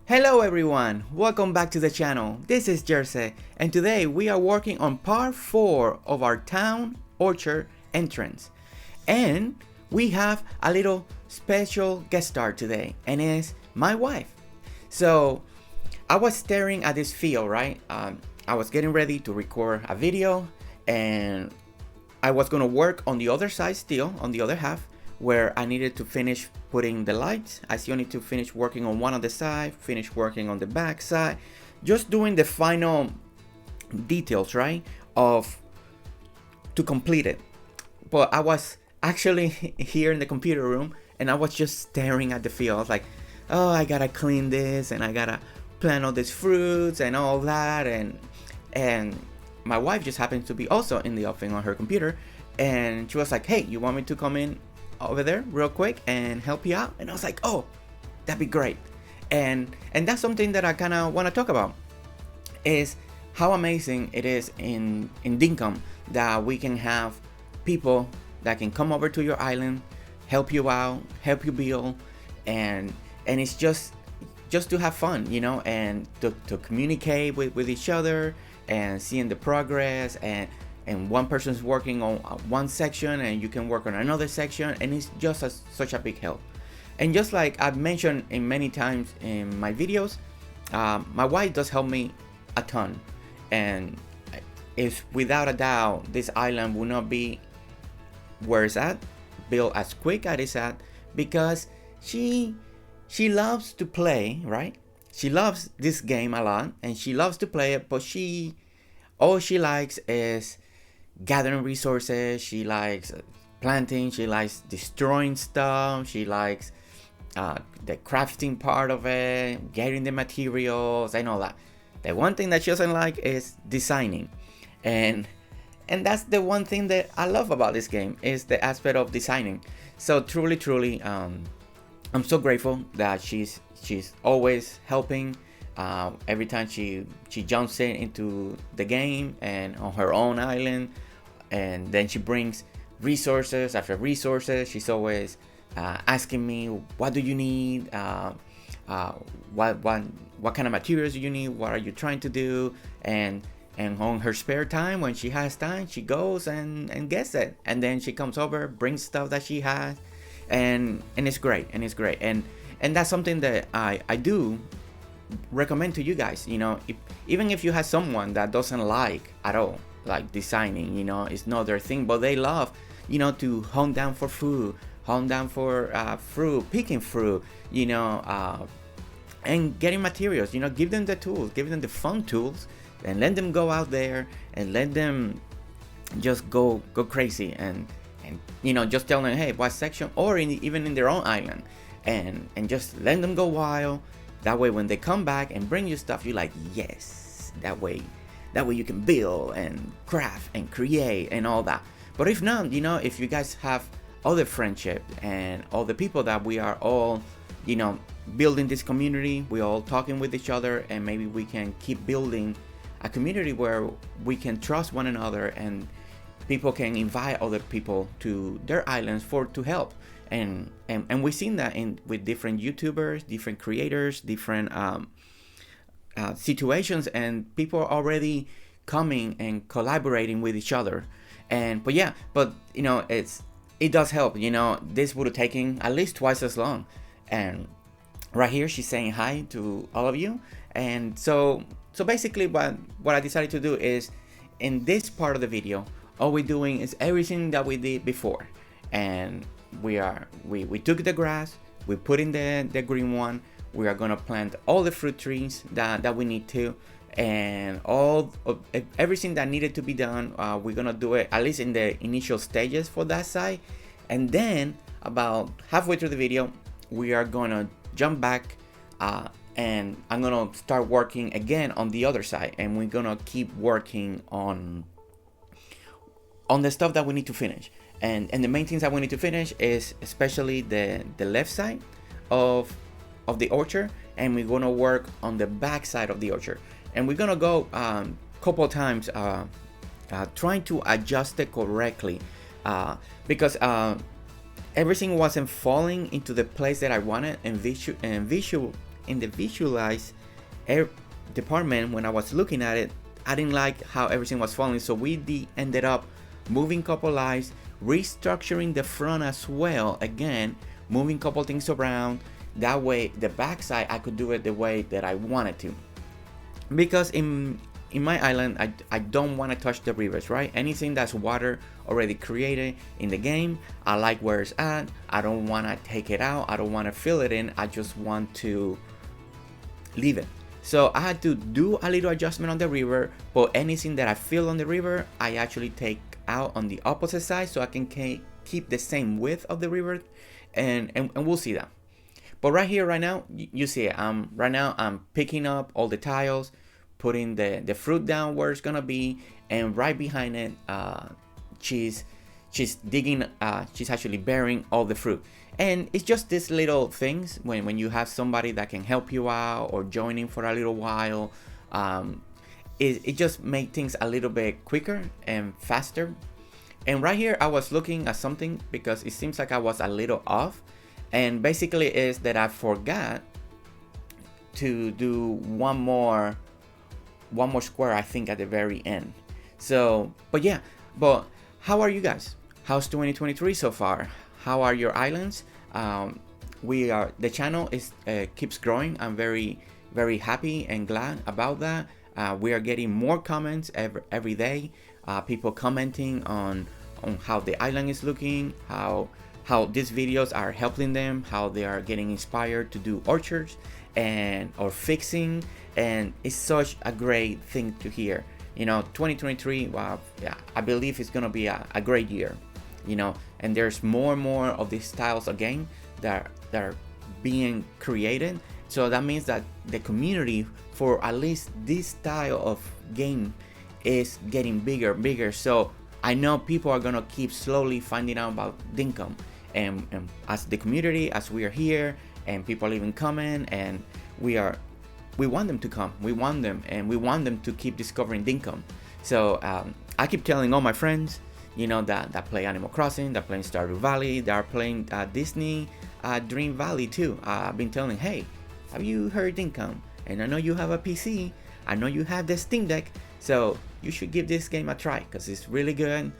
Hello everyone, welcome back to the channel. This is Jersey and today we are working on part 4 of our town orchard entrance. And we have a little special guest star today and it's my wife. So I was staring at this field, right? I was getting ready to record a video and I was gonna work on the other side still, on the other half, where I needed to finish putting the lights. I still need to finish working on one on the side, finish working on the back side, just doing the final details, right, of to complete it. But I was actually here in the computer room and I was just staring at the field. I was like, oh, I gotta clean this and I gotta plant all these fruits and all that, and my wife just happened to be also in the office on her computer, and she was like, hey, you want me to come in over there real quick and help you out? And I was like, oh, that'd be great. And that's something that I kind of want to talk about, is how amazing it is in Dinkum that we can have people that can come over to your island, help you out, help you build, and it's just to have fun, you know, and to communicate with each other and seeing the progress, and one person's working on one section and you can work on another section, and it's just such a big help. And just like I've mentioned in many times in my videos, my wife does help me a ton, and if without a doubt this island will not be where it's at, built as quick as it's at, because she loves to play, right? She loves this game a lot and she loves to play it, but all she likes is gathering resources. She likes planting, she likes destroying stuff, she likes the crafting part of it, getting the materials and all that. The one thing that she doesn't like is designing, and that's the one thing that I love about this game, is the aspect of designing. So truly I'm so grateful that she's always helping. Every time she jumps into the game and on her own island, and then she brings resources after resources. She's always asking me, what do you need, what kind of materials do you need, what are you trying to do, and on her spare time, when she has time, she goes and gets it, and then she comes over, brings stuff that she has, and it's great, and that's something that I do recommend to you guys. You know, even if you have someone that doesn't like at all, like designing, you know, it's not their thing, but they love, you know, to hunt down for food, hunt down for fruit, picking fruit, you know, and getting materials, you know, give them the tools, give them the fun tools, and let them go out there and let them just go crazy, and you know, just tell them, hey, what section, or even in their own island, and just let them go wild. That way when they come back and bring you stuff, you're like, yes, that way you can build and craft and create and all that. But if not, you know, if you guys have other friendship and all the people that we are all, you know, building this community, we're all talking with each other, and maybe we can keep building a community where we can trust one another, and people can invite other people to their islands to help. And we've seen that with different YouTubers, different creators, different situations, and people are already coming and collaborating with each other. But you know, it does help. You know, this would have taken at least twice as long. And right here she's saying hi to all of you. And so basically what I decided to do is, in this part of the video, all we're doing is everything that we did before, and we took the grass, we put in the green one, we are gonna plant all the fruit trees that we need to, and everything that needed to be done, we're gonna do it at least in the initial stages for that side. And then about halfway through the video, we are gonna jump back, and I'm gonna start working again on the other side, and we're gonna keep working on the stuff that we need to finish. And the main things that we need to finish is especially the left side of the orchard, and we're gonna work on the back side of the orchard, and we're gonna go couple times trying to adjust it correctly, because everything wasn't falling into the place that I wanted, and in the visualize air department, when I was looking at it, I didn't like how everything was falling, so we ended up moving couple lights, restructuring the front as well, again moving couple things around. That way the backside I could do it the way that I wanted to, because in my island I don't want to touch the rivers, right? Anything that's water already created in the game, I like where it's at. I don't want to take it out, I don't want to fill it in, I just want to leave it. So I had to do a little adjustment on the river, but anything that I fill on the river I actually take out on the opposite side, so I can keep the same width of the river, and we'll see that. But right here, right now, you see it. Right now I'm picking up all the tiles, putting the fruit down where it's gonna be, and right behind it, she's digging. She's actually bearing all the fruit. And it's just these little things when you have somebody that can help you out or join in for a little while. It just makes things a little bit quicker and faster. And right here I was looking at something because it seems like I was a little off, and basically is that I forgot to do one more square, I think, at the very end. So but how are you guys? How's 2023 so far? How are your islands? The channel is keeps growing. I'm very happy and glad about that. We are getting more comments every day. People commenting on how the island is looking, how these videos are helping them, how they are getting inspired to do orchards or fixing, and it's such a great thing to hear. 2023, wow, yeah, I believe it's gonna be a great year. And there's more and more of these styles again that are being created. So that means that the community for at least this style of game is getting bigger. So I know people are gonna keep slowly finding out about Dinkum, and as the community, as we are here, and people even coming, and we want them to come. We want them to keep discovering Dinkum. So I keep telling all my friends, that play Animal Crossing, that play Stardew Valley, that are playing Disney Dream Valley too. I've been telling, hey, have you heard Dinkum? And I know you have a PC, I know you have the Steam Deck, so you should give this game a try, because it's really good.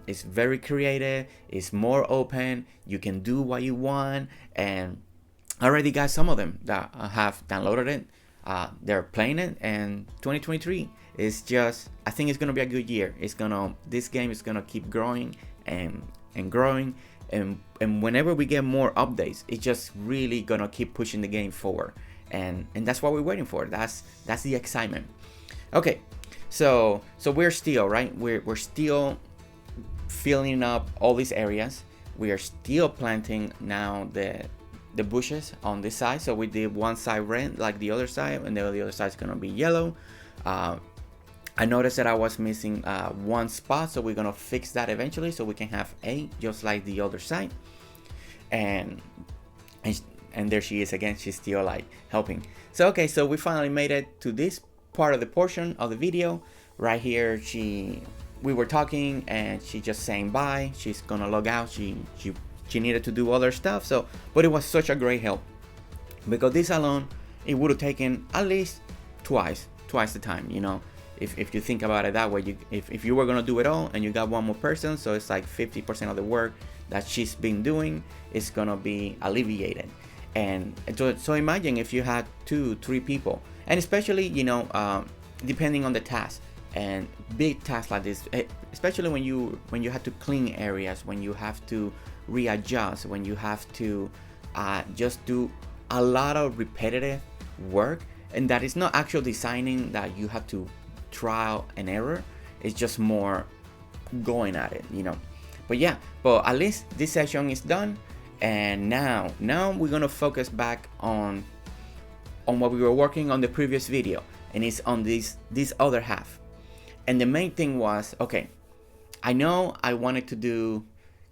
It's very creative, it's more open, you can do what you want, and I already got some of them that have downloaded it. They're playing it, and 2023 is just, I think it's gonna be a good year. This game is gonna keep growing and growing, and whenever we get more updates, it's just really gonna keep pushing the game forward, and that's what we're waiting for. That's the excitement. Okay, so we're still right. We're still filling up all these areas. We are still planting now the bushes on this side. So we did one side red like the other side, and the other side is gonna be yellow. I noticed that I was missing one spot, so we're gonna fix that eventually, so we can have 8 just like the other side. And there she is again. She's still like helping. So okay, so we finally made it to this part of the portion of the video. Right here, we were talking, and she just saying bye. She's gonna log out. She needed to do other stuff. So, but it was such a great help, because this alone, it would have taken at least twice the time. If you think about it that way, if you were gonna do it all and you got one more person, so it's like 50% of the work that she's been doing is gonna be alleviated. And so imagine if you had 2-3 people, and especially depending on the task, and big tasks like this, especially when you have to clean areas, when you have to readjust, when you have to just do a lot of repetitive work, and that is not actual designing that you have to trial and error. It's just more going at it, but at least this session is done, and now we're gonna focus back on what we were working on the previous video, and it's on this other half. And the main thing was, okay, I know I wanted to do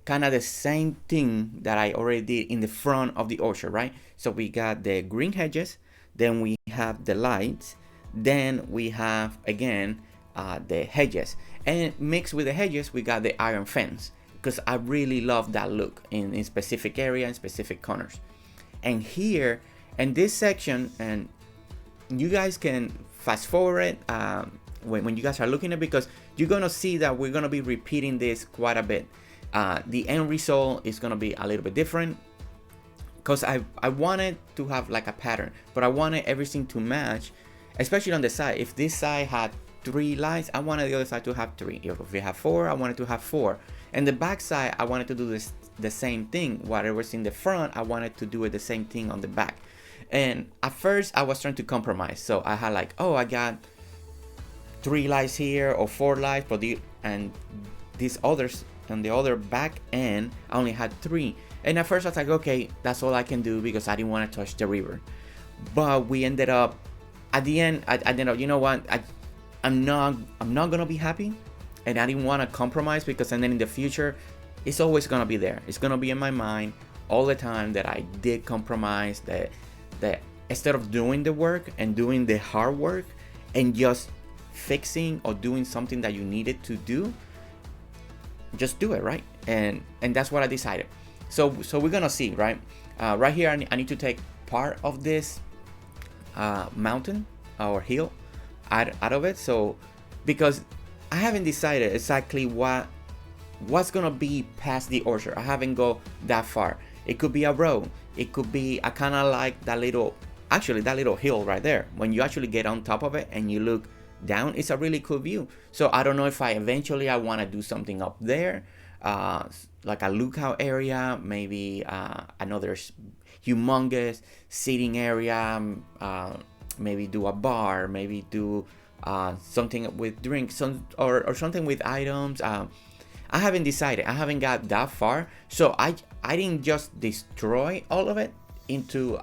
kind of the same thing that I already did in the front of the orchard, right? So we got the green hedges, then we have the lights, then we have again the hedges, and mixed with the hedges we got the iron fence, because I really love that look in specific area and specific corners. And here And this section, and you guys can fast forward it when you guys are looking at it, because you're gonna see that we're gonna be repeating this quite a bit. The end result is gonna be a little bit different, because I wanted to have like a pattern, but I wanted everything to match, especially on the side. If this side had 3 lines, I wanted the other side to have 3. If we have 4, I wanted to have 4. And the back side, I wanted to do the same thing. Whatever's in the front, I wanted to do it the same thing on the back. And at first I was trying to compromise. So I had like, oh, I got 3 lines here or 4 lines, and these others on the other back end, I only had 3. And at first I was like, okay, that's all I can do, because I didn't want to touch the river. But we ended up, at the end, I ended up, you know what, I'm not gonna be happy, and I didn't want to compromise, because and then in the future, it's always gonna be there. It's gonna be in my mind all the time that I did compromise, that instead of doing the work and doing the hard work and just fixing or doing something that you needed to do, just do it, right? And that's what I decided. So we're gonna see, right? Right here, I need to take part of this mountain or hill out of it. So because I haven't decided exactly what's gonna be past the orchard. I haven't go that far. It could be a road. It could be a kind of like that little hill right there. When you actually get on top of it and you look down, it's a really cool view. So I don't know if I want to do something up there, like a lookout area, maybe another humongous sitting area, maybe do a bar, maybe do something with drinks, or something with items. I haven't decided. I haven't got that far, so I didn't just destroy all of it into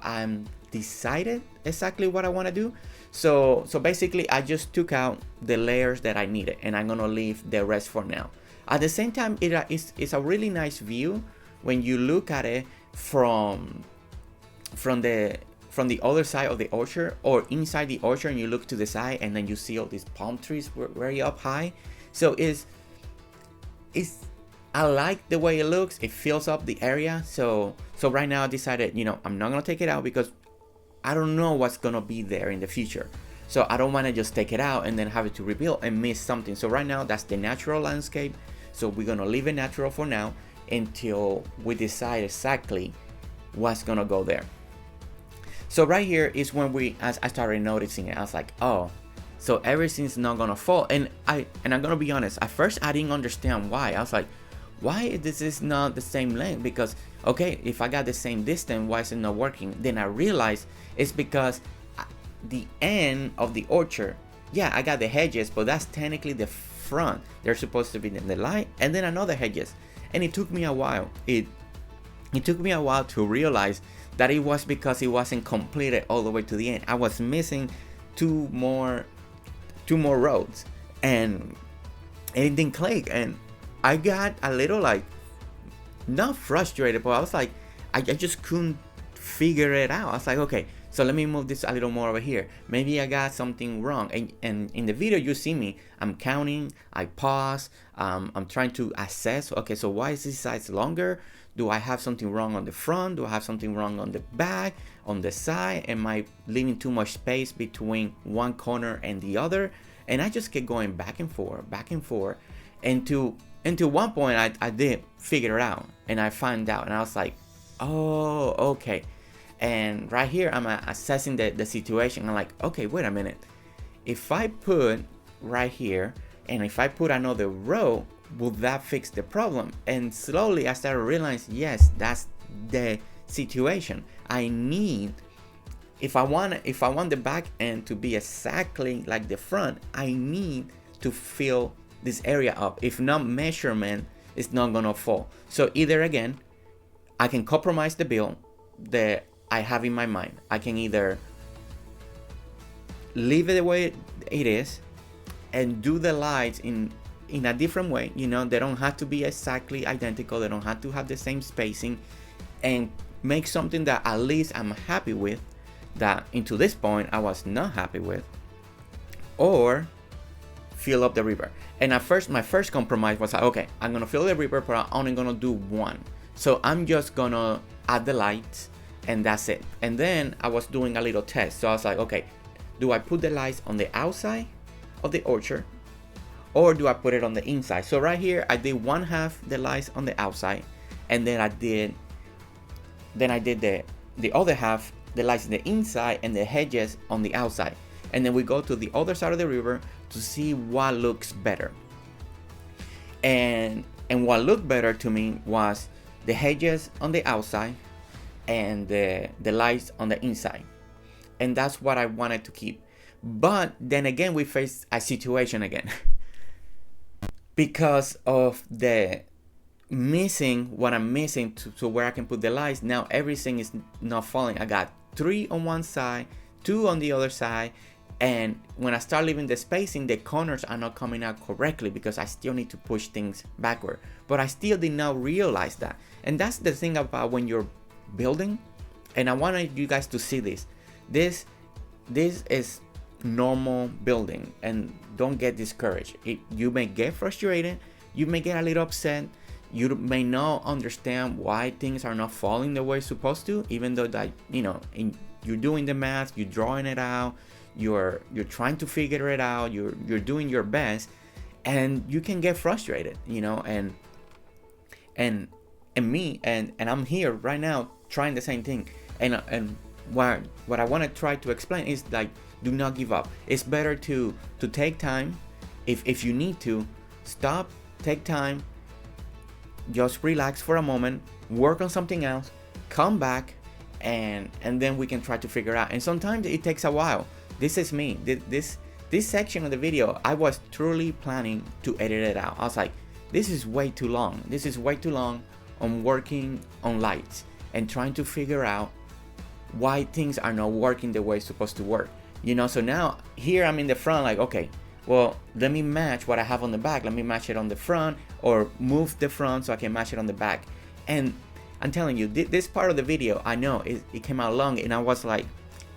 decided exactly what I want to do. So basically I just took out the layers that I needed, and I'm gonna leave the rest for now. At the same time, it's a really nice view when you look at it from the other side of the orchard, or inside the orchard, and you look to the side and then you see all these palm trees very up high. So I like the way it looks. It fills up the area. So right now I decided, I'm not gonna take it out, because I don't know what's gonna be there in the future. So I don't want to just take it out and then have it to rebuild and miss something. So right now that's the natural landscape. So we're gonna leave it natural for now until we decide exactly what's gonna go there. So right here is when as I started noticing it, I was like, oh, so everything's not gonna fall. And I'm gonna be honest, at first I didn't understand why. I was like, why this is not the same length? Because okay, if I got the same distance, why is it not working? Then I realized it's because the end of the orchard, yeah, I got the hedges, but that's technically the front. They're supposed to be in the line, and then another hedges. And it took me a while. It took me a while to realize that it was because it wasn't completed all the way to the end. I was missing two more roads, and it didn't click. And I got a little like, not frustrated, but I was like, I just couldn't figure it out. I was like, okay, so let me move this a little more over here. Maybe I got something wrong. And in the video you see me, I'm counting, I pause, I'm trying to assess, okay, so why is this size longer? Do I have something wrong on the front? Do I have something wrong on the back, on the side? Am I leaving too much space between one corner and the other? And I just kept going back and forth. Until one point I did figure it out, and I found out, and I was like, oh, okay. And right here I'm assessing the situation. I'm like, okay, wait a minute. If I put right here, and if I put another row, will that fix the problem? And slowly I started realizing, yes, that's the situation. I need, if I want the back end to be exactly like the front, I need to fill this area up. If not, measurement is not gonna fall. So either again, I can compromise the build that I have in my mind. I can either leave it the way it is and do the lights in a different way. They don't have to be exactly identical. They don't have to have the same spacing, and make something that at least I'm happy with, that into this point I was not happy with, or fill up the river. And at first, my first compromise was like, okay, I'm gonna fill the river, but I'm only gonna do one. So I'm just gonna add the lights and that's it. And then I was doing a little test. So I was like, okay, do I put the lights on the outside of the orchard, or do I put it on the inside? So right here, I did one half the lights on the outside, and then I did the other half, the lights on the inside and the hedges on the outside. And then we go to the other side of the river to see what looks better. And what looked better to me was the hedges on the outside and the lights on the inside. And that's what I wanted to keep. But then again, we faced a situation again. Because of the what I'm missing to where I can put the lights, now everything is not falling. I got 3 on one side, 2 on the other side, and when I start leaving the spacing, the corners are not coming out correctly because I still need to push things backward. But I still did not realize that. And that's the thing about when you're building, and I wanted you guys to see this. This is normal building, and don't get discouraged. You may get frustrated, you may get a little upset, you may not understand why things are not falling the way it's supposed to, even though that, you're doing the math, you're drawing it out, you're trying to figure it out, you're doing your best, and you can get frustrated, and I'm here right now trying the same thing. And what I want to try to explain is, like, do not give up. It's better to take time. If you need to stop, take time, just relax for a moment, work on something else, come back, and then we can try to figure out. And sometimes it takes a while. This is me. This section of the video, I was truly planning to edit it out. I was like, this is way too long. This is way too long on working on lights and trying to figure out why things are not working the way it's supposed to work. So now here I'm in the front, like, okay, well, let me match what I have on the back. Let me match it on the front, or move the front so I can match it on the back. And I'm telling you, this part of the video, I know it came out long, and I was like,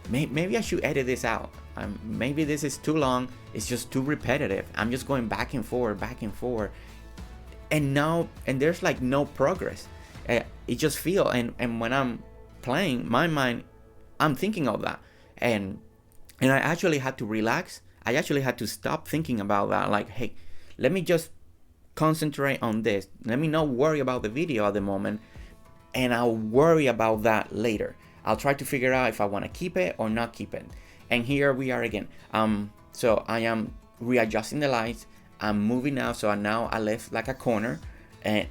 maybe I should edit this out. Maybe this is too long. It's just too repetitive. I'm just going back and forth, and there's like no progress. It just feels, and when I'm playing, my mind, I'm thinking of that, and I actually had to relax. I actually had to stop thinking about that. Like, hey, let me just concentrate on this. Let me not worry about the video at the moment, and I'll worry about that later. I'll try to figure out if I want to keep it or not keep it. And here we are again. So I am readjusting the lights. I'm moving now. So now I left like a corner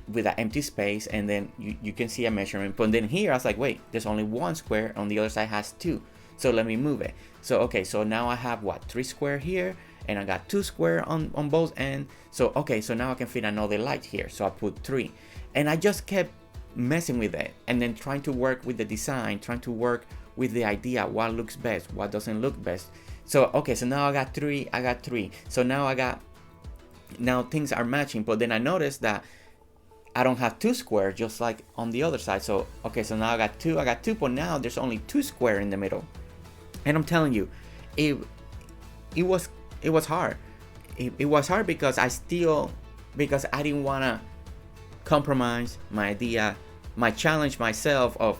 with an empty space, and then you can see a measurement. But then here I was like, wait, there's only 1 square. On the other side has 2. So let me move it. So okay, so now I have 3 square here, and I got 2 square on both ends. So okay, so now I can fit another light here. So I put 3, and I just kept messing with it, and then trying to work with the design, trying to work with the idea, what looks best, what doesn't look best. So okay, so now I got 3. So now things are matching. But then I noticed that I don't have 2 square, just like on the other side. So okay, so now I got 2, but now there's only 2 square in the middle. And I'm telling you, it was hard. It was hard because I didn't want to compromise my idea, my challenge myself of,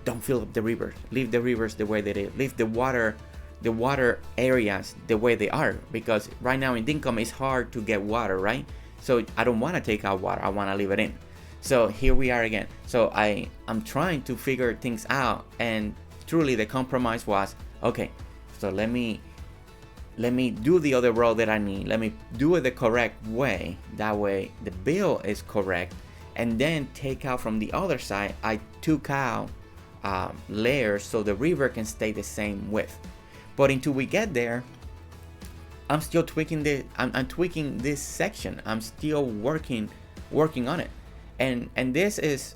don't fill up the rivers, leave the rivers the way they are, leave the water areas the way they are, because right now in Dinkum it's hard to get water, right? So I don't want to take out water, I want to leave it in. So here we are again. So I'm trying to figure things out, and truly the compromise was, okay, so let me do the other road that I need. Let me do it the correct way. That way the bill is correct. And then take out from the other side, I took out layers so the river can stay the same width. But until we get there, I'm still tweaking I'm tweaking this section. I'm still working on it. And this is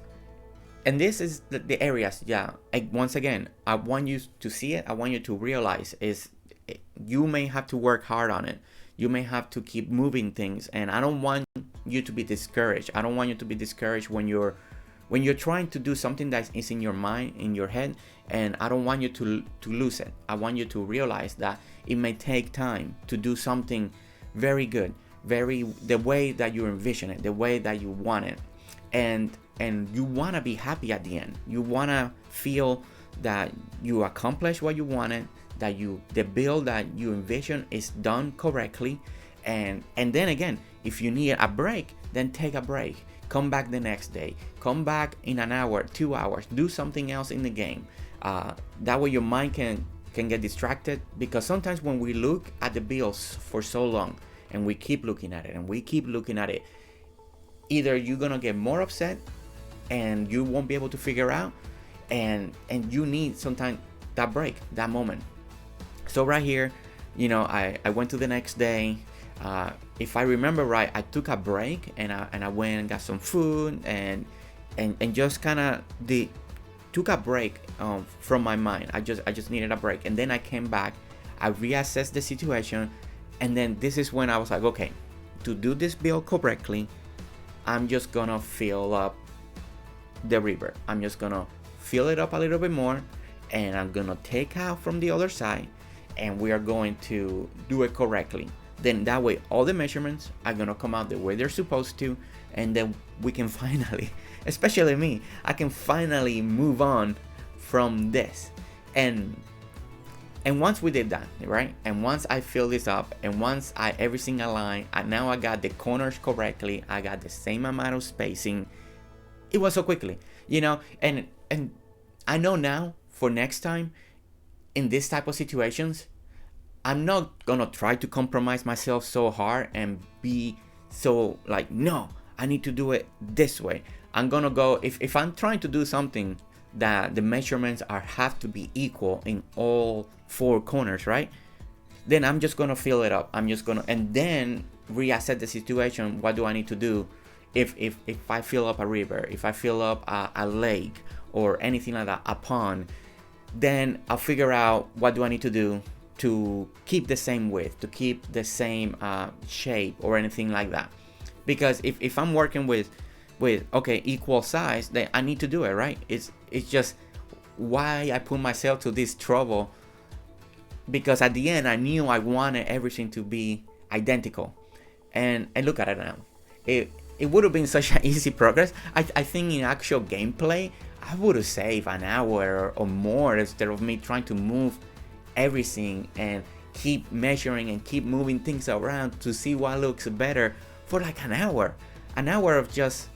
the areas. Yeah, once again, I want you to see it. I want you to realize you may have to work hard on it. You may have to keep moving things, and I don't want you to be discouraged. I don't want you to be discouraged when you're trying to do something that is in your mind, in your head, and I don't want you to lose it. I want you to realize that it may take time to do something very good, the way that you envision it, the way that you want it, and you want to be happy at the end. You want to feel that you accomplish what you wanted, that the build that you envision is done correctly, and then again, if you need a break, then take a break. Come back the next day. Come back in an hour, 2 hours. Do something else in the game. That way your mind can get distracted, because sometimes when we look at the bills for so long and we keep looking at it and we keep looking at it, either you're gonna get more upset and you won't be able to figure out, and you need sometimes that break, that moment. So right here, I went to the next day. If I remember right, I took a break and I went and got some food and just kind of took a break from my mind. I just needed a break, and then I came back. I reassessed the situation, and then this is when I was like, okay, to do this build correctly, I'm just gonna fill up the river. I'm just gonna fill it up a little bit more, and I'm gonna take out from the other side, and we are going to do it correctly. Then that way all the measurements are gonna come out the way they're supposed to, and then we can finally, especially me, I can finally move on from this. And once we did that, right, and once I fill this up, and once every single line, now I got the corners correctly, I got the same amount of spacing. It was so quickly, and I know now for next time in this type of situations, I'm not gonna try to compromise myself so hard and be so like, no, I need to do it this way. I'm gonna go, if I'm trying to do something that the measurements have to be equal in all four corners, right? Then I'm just gonna fill it up. And then reassess the situation. What do I need to do if I fill up a river, if I fill up a lake or anything like that, a pond? Then I'll figure out what do I need to do to keep the same width, to keep the same shape or anything like that. Because if I'm working with okay, equal size, then I need to do it, right? It's just why I put myself to this trouble, because at the end I knew I wanted everything to be identical. And look at it now. It would have been such an easy progress. I think in actual gameplay I would have saved an hour or more, instead of me trying to move everything and keep measuring and keep moving things around to see what looks better for like an hour of just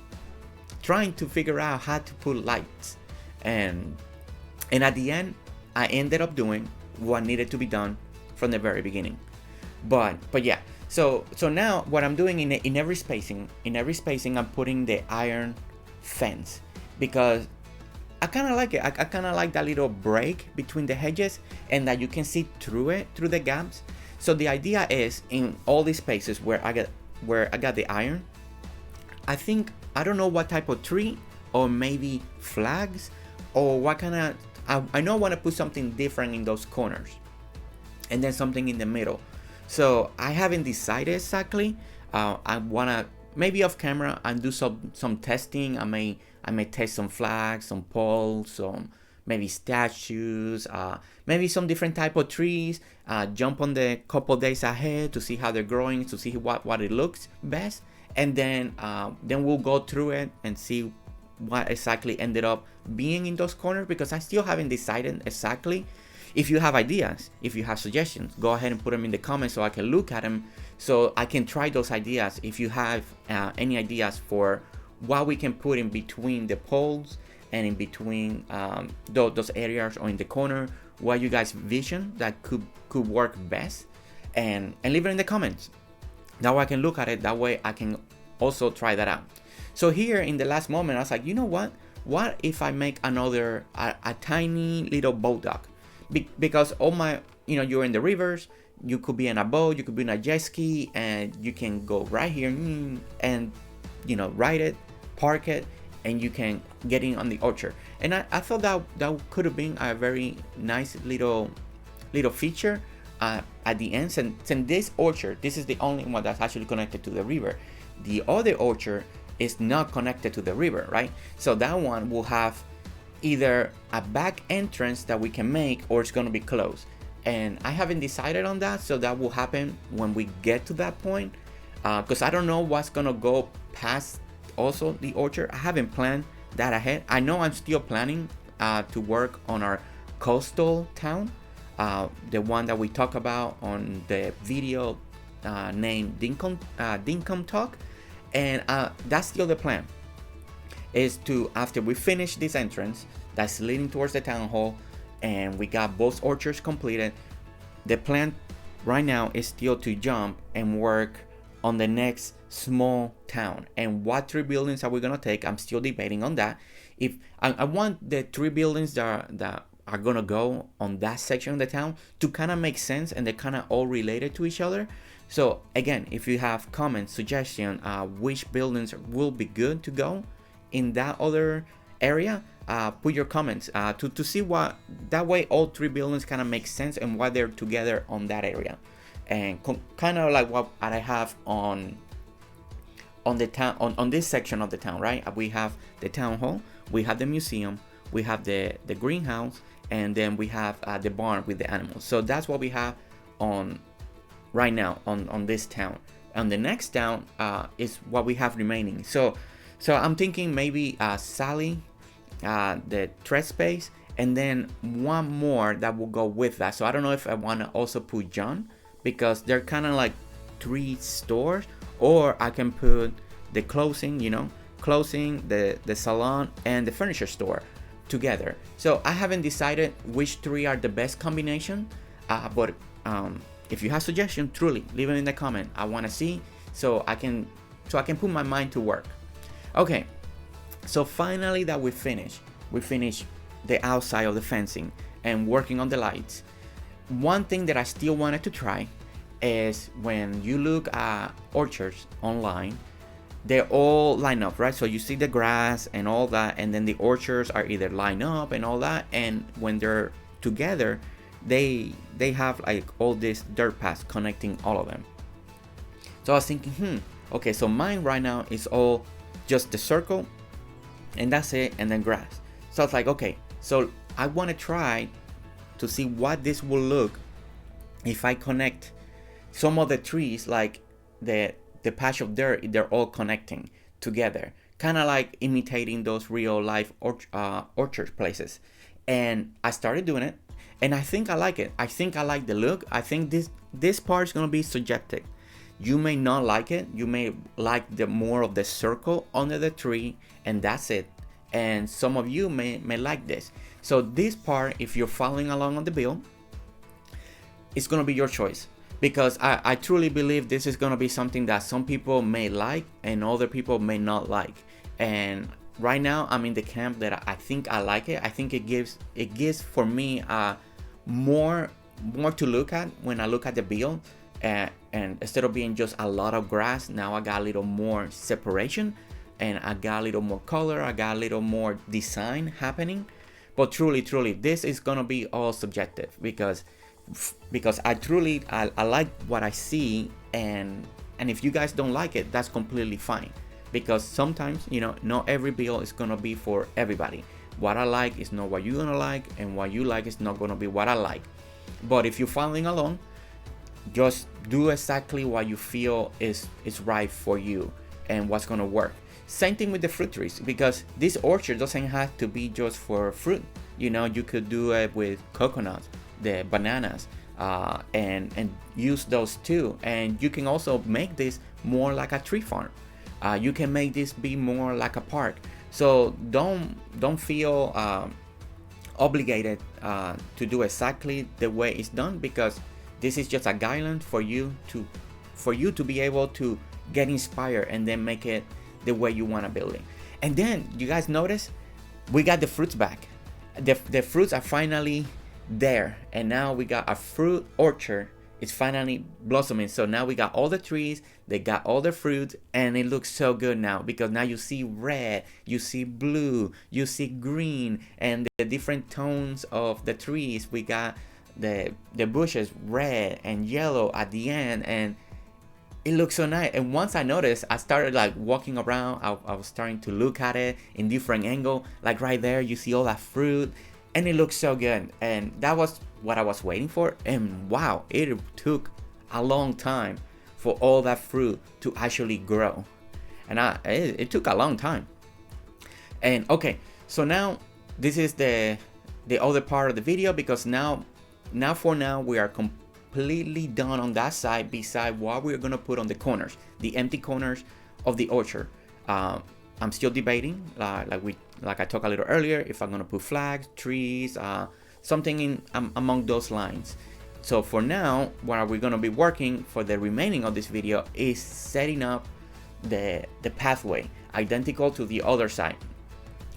trying to figure out how to put lights. And at the end I ended up doing what needed to be done from the very beginning. But yeah, so now what I'm doing in every spacing I'm putting the iron fence, because I kind of like it. I kind of like that little break between the hedges, and that you can see through the gaps. So the idea is, in all these spaces where I got the iron, I don't know what type of tree, or maybe flags, or what kind of, I know I want to put something different in those corners, and then something in the middle. So I haven't decided exactly. I wanna maybe off camera and do some testing. I may test some flags, some poles, some maybe statues, maybe some different type of trees. Jump on the couple days ahead to see how they're growing, to see what it looks best, and then we'll go through it and see what exactly ended up being in those corners, because I still haven't decided exactly. If you have ideas, if you have suggestions, go ahead and put them in the comments so I can look at them, so I can try those ideas. If you have any ideas for what we can put in between the poles and in between those areas, or in the corner, what you guys vision that could work best, and leave it in the comments. That way I can look at it, that way I can also try that out. So here in the last moment I was like, you know what if I make another a tiny little boat dock? Because all my, you're in the rivers, you could be in a boat, you could be in a jet ski, and you can go right here and ride it, park it, and you can get in on the orchard. And I thought that could have been a very nice little feature at the end. And this orchard, this is the only one that's actually connected to the river. The other orchard is not connected to the river, right? So that one will have either a back entrance that we can make, or it's going to be closed. And I haven't decided on that, so that will happen when we get to that point, because I don't know what's going to go past also the orchard. I haven't planned that ahead. I know I'm still planning to work on our coastal town, the one that we talk about on the video named Dinkum Talk. And that's the other plan, is to, after we finish this entrance that's leading towards the town hall and we got both orchards completed, the plan right now is still to jump and work on the next small town. And what 3 buildings are we gonna take? I'm still debating on that. If I want the 3 buildings that are gonna go on that section of the town to kind of make sense, and they're kind of all related to each other. So again, if you have comments, suggestion, which buildings will be good to go in that other area, put your comments to see what, that way all 3 buildings kind of make sense and why they're together on that area. And kind of like what I have on the town, on this section of the town, right? We have the town hall, we have the museum, we have the greenhouse, and then we have the barn with the animals. So that's what we have on right now on this town. And the next town is what we have remaining. So I'm thinking maybe Sally, the thread space, and then one more that will go with that. So I don't know if I want to also put John, because they're kind of like 3 stores, or I can put the clothing, the salon and the furniture store together. So I haven't decided which 3 are the best combination, but if you have suggestions, truly leave it in the comment. I want to see, so I can put my mind to work. Okay, so finally that we finished the outside of the fencing and working on the lights. One thing that I still wanted to try is, when you look at orchards online, they're all lined up, right? So you see the grass and all that, and then the orchards are either lined up and all that, and when they're together, they have like all this dirt paths connecting all of them. So I was thinking, okay, so mine right now is all just the circle and that's it, and then grass. So I was like, okay, so I want to try to see what this will look if I connect some of the trees, like the patch of dirt, they're all connecting together, kind of like imitating those real life orchard places. And I started doing it, and I think I like it. I think I like the look. I think this part is gonna be subjective. You may not like it. You may like the more of the circle under the tree, and that's it. And some of you may like this. So this part, if you're following along on the build, it's gonna be your choice, because I truly believe this is gonna be something that some people may like and other people may not like. And right now I'm in the camp that I think I like it. I think it gives for me more to look at when I look at the build, and instead of being just a lot of grass, now I got a little more separation, and I got a little more color, I got a little more design happening. But truly this is gonna be all subjective, because I like what I see, and if you guys don't like it, that's completely fine, because sometimes, not every build is gonna be for everybody. What I like is not what you're gonna like, and what you like is not gonna be what I like. But if you're following along, just do exactly what you feel is right for you and what's gonna work. Same thing with the fruit trees, because this orchard doesn't have to be just for fruit. You could do it with coconuts, the bananas, and use those too. And you can also make this more like a tree farm. You can make this be more like a park. So don't feel obligated to do exactly the way it's done, because this is just a guideline for you to be able to get inspired and then make it the way you want to build it. And then you guys notice we got the fruits back. The fruits are finally there, and now we got a fruit orchard. It's finally blossoming. So now we got all the trees, they got all the fruits, and it looks so good now, because now you see red, you see blue, you see green, and the different tones of the trees. We got the bushes red and yellow at the end, and it looks so nice. And once I noticed, I started like walking around. I was starting to look at it in different angle. Like right there, you see all that fruit, and it looks so good. And that was what I was waiting for. And wow, it took a long time for all that fruit to actually grow. And it took a long time. And okay, so now this is the other part of the video, because now for now we are completely done on that side, beside what we're gonna put on the corners, the empty corners of the orchard. I'm still debating, like I talked a little earlier, if I'm gonna put flags, trees, something in among those lines. So for now, what we're gonna be working for the remaining of this video is setting up the pathway identical to the other side.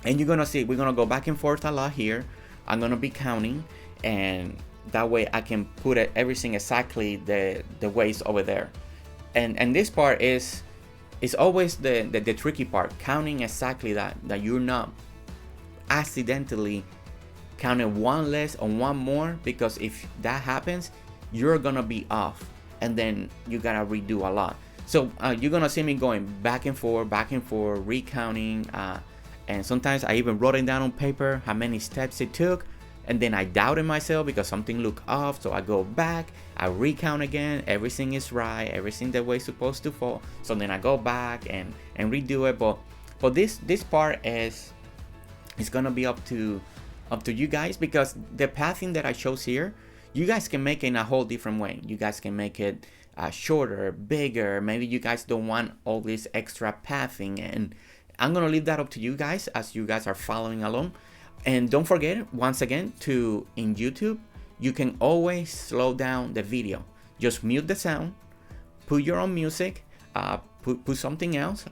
And you're gonna see we're gonna go back and forth a lot here. I'm gonna be counting, and that way I can put everything exactly the way it's over there. And this part is always the tricky part, counting exactly that you're not accidentally counting one less or one more, because if that happens, you're gonna be off, and then you gotta redo a lot. So you're gonna see me going back and forth, recounting, and sometimes I even wrote it down on paper how many steps it took, and then I doubted myself because something looked off, so I go back, I recount again, everything is right, everything the way it's supposed to fall. So then I go back and redo it. But this part is gonna be up to you guys, because the pathing that I chose here, you guys can make it in a whole different way. You guys can make it shorter, bigger. Maybe you guys don't want all this extra pathing, and I'm gonna leave that up to you guys as you guys are following along. And don't forget, once again, in YouTube, you can always slow down the video. Just mute the sound, put your own music, put something else,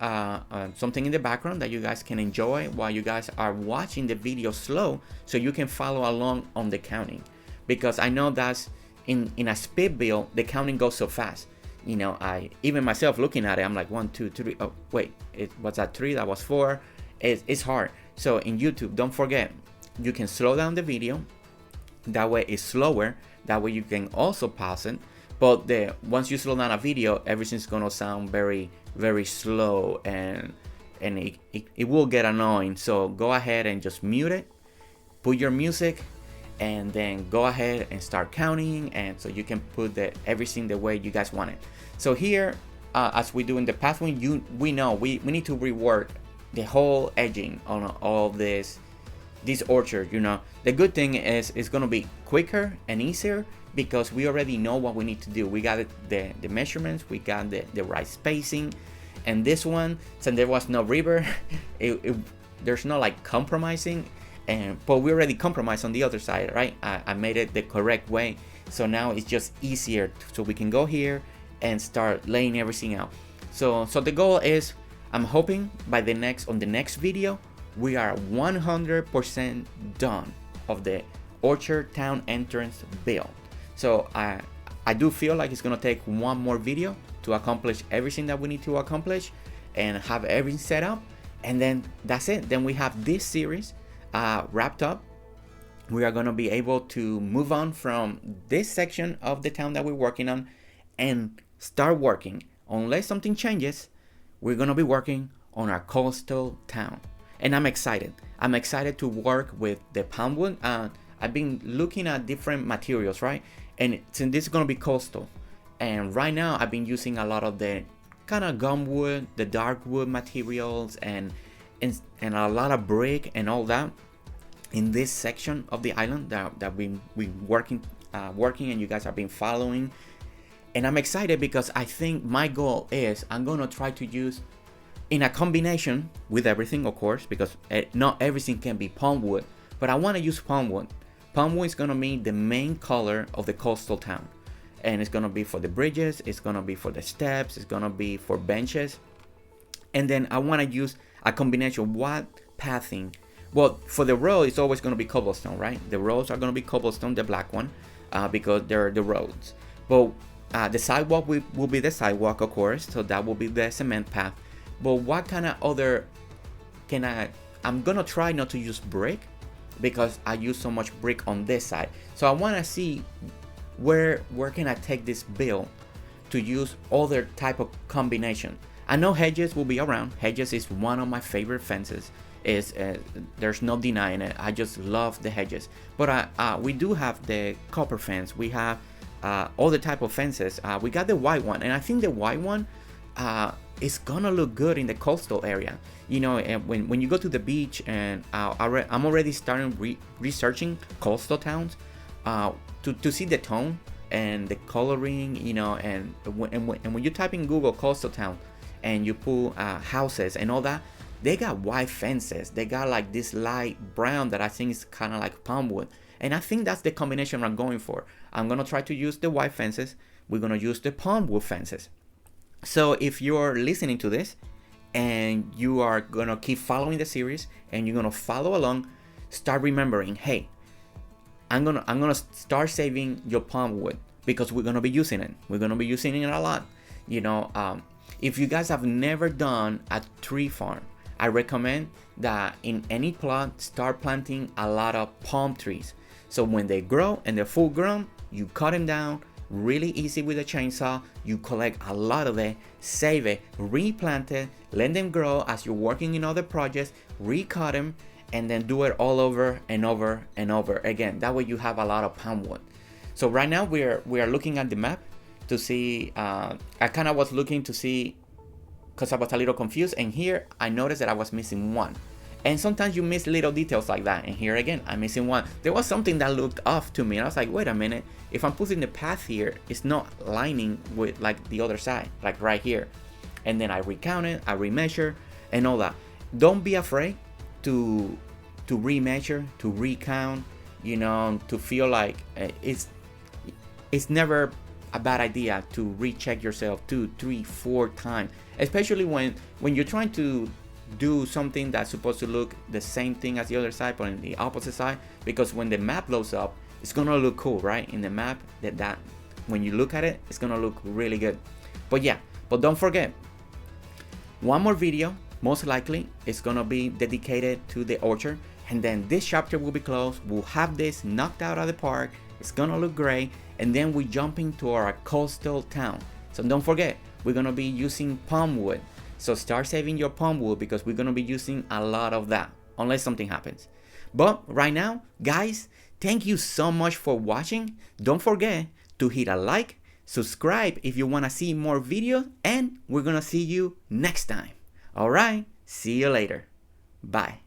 something in the background that you guys can enjoy while you guys are watching the video slow, so you can follow along on the counting. Because I know that's in a speed build, the counting goes so fast. You know, even myself looking at it, I'm like 1, 2, 3. Oh wait, it was that 3, that was 4. It's hard. So in YouTube, don't forget, you can slow down the video. That way it's slower. That way you can also pause it. But once you slow down a video, everything's gonna sound very, very slow, and it will get annoying. So go ahead and just mute it, put your music, and then go ahead and start counting, and so you can put everything the way you guys want it. So here, as we do in the pathway, we know we need to rework the whole edging on all this orchard. You know, the good thing is it's gonna be quicker and easier, because we already know what we need to do. We got the measurements, we got the right spacing. And this one, since there was no river, there's no like compromising, but we already compromised on the other side, right? I made it the correct way, so now it's just easier, so we can go here and start laying everything out. So the goal is, I'm hoping by the next video we are 100% done of the orchard town entrance build. So I do feel like it's gonna take one more video to accomplish everything that we need to accomplish and have everything set up, and then that's it. Then we have this series wrapped up. We are gonna be able to move on from this section of the town that we're working on and start working. Unless something changes, we're gonna be working on our coastal town, and I'm excited. I'm excited to work with the palm wood. I've been looking at different materials, right? And since this is gonna be coastal, and right now I've been using a lot of the kind of gum wood, the dark wood materials, and a lot of brick and all that in this section of the island that we working, and you guys have been following. And I'm excited because I think my goal is I'm gonna try to use, in a combination with everything, of course, because not everything can be palm wood, but I want to use palm wood. Palm wood is gonna be the main color of the coastal town, and it's gonna be for the bridges, it's gonna be for the steps, it's gonna be for benches. And then I want to use a combination. What pathing? Well, for the road, it's always gonna be cobblestone, right? The roads are gonna be cobblestone, the black one, because they're the roads. But the sidewalk will be the sidewalk, of course, so that will be the cement path. But what kind of other I'm gonna try not to use brick, because I use so much brick on this side. So I want to see where can I take this build to use other type of combination. I know hedges will be around. Hedges is one of my favorite fences. There's no denying it. I just love the hedges. But we do have the copper fence. We have all the type of fences. We got the white one, and I think the white one it's gonna look good in the coastal area. You know, and when you go to the beach, and I'm already starting researching coastal towns to see the tone and the coloring, you know, and when you type in Google coastal town and you put houses and all that, they got white fences. They got like this light brown that I think is kind of like palm wood. And I think that's the combination I'm going for. I'm gonna try to use the white fences. We're gonna use the palm wood fences. So if you're listening to this and you are gonna keep following the series and you're gonna follow along, start remembering, hey, I'm gonna start saving your palm wood because we're gonna be using it. We're gonna be using it a lot. You know, if you guys have never done a tree farm, I recommend that in any plot, start planting a lot of palm trees. So when they grow and they're full grown, you cut them down, really easy with a chainsaw. You collect a lot of it, save it, replant it, let them grow as you're working in other projects, recut them, and then do it all over and over and over again. That way you have a lot of palm wood. So right now we are looking at the map to see, I kind of was looking to see, because I was a little confused, and here I noticed that I was missing one. And sometimes you miss little details like that, and here again I'm missing one. There was something that looked off to me, and I was like, wait a minute, if I'm putting the path here, it's not lining with like the other side, like right here. And then I recount it, I remeasure and all that. Don't be afraid to remeasure, to recount, you know, to feel like it's never a bad idea to recheck yourself 2, 3, 4 times, especially when you're trying to do something that's supposed to look the same thing as the other side but on the opposite side, because when the map blows up, it's gonna look cool, right? In the map, that when you look at it, it's gonna look really good. But yeah, but don't forget, one more video most likely is gonna be dedicated to the orchard, and then this chapter will be closed. We'll have this knocked out of the park, it's gonna look great, and then we jump into our coastal town. So don't forget, we're gonna be using palm wood. So start saving your palm wood because we're gonna be using a lot of that unless something happens. But right now, guys, thank you so much for watching. Don't forget to hit a like, subscribe if you wanna see more videos, and we're gonna see you next time. Alright, see you later. Bye.